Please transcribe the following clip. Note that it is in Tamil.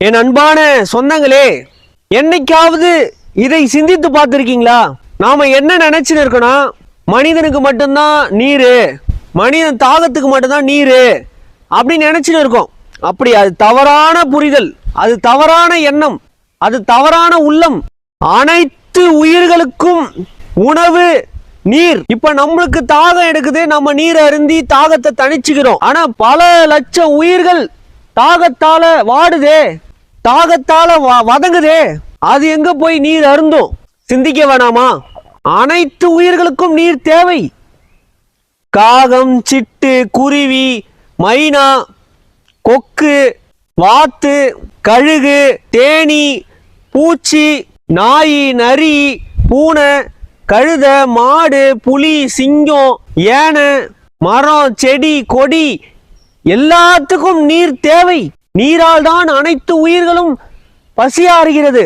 என் அன்பான சொந்தங்களே, என்னைக்காவது இதை சிந்தித்து பார்த்திருக்கீங்களா? நாம என்ன நினைச்சுன்னு இருக்கோம், மனிதனுக்கு மட்டும்தான் நீரு, மனிதன் தாகத்துக்கு மட்டும்தான் நீரு அப்படின்னு நினைச்சுன்னு இருக்கோம். அப்படி அது தவறான புரிதல், அது தவறான எண்ணம், அது தவறான உள்ளம். அனைத்து உயிர்களுக்கும் உணவு நீர். இப்ப நம்மளுக்கு தாகம் எடுக்குது, நம்ம நீர் அருந்தி தாகத்தை தணிச்சுக்கிறோம். ஆனா பல லட்சம் உயிர்கள் தாகத்தால வாடுதே, தாகத்தால வதங்குதே, அது எங்க போய் நீர் அருந்தும்? சிந்திக்க வேணாமா? அனைத்து உயிர்களுக்கும் நீர் தேவை. காகம், சிட்டு, குருவி, மைனா, கொக்கு, வாத்து, கழுகு, தேனி, பூச்சி, நாய், நரி, பூனை, கழுத, மாடு, புலி, சிங்கம், யானை, மரம், செடி, கொடி எல்லாத்துக்கும் நீர் தேவை. நீரால் தான் அனைத்து உயிர்களும் பசியாறுகிறது.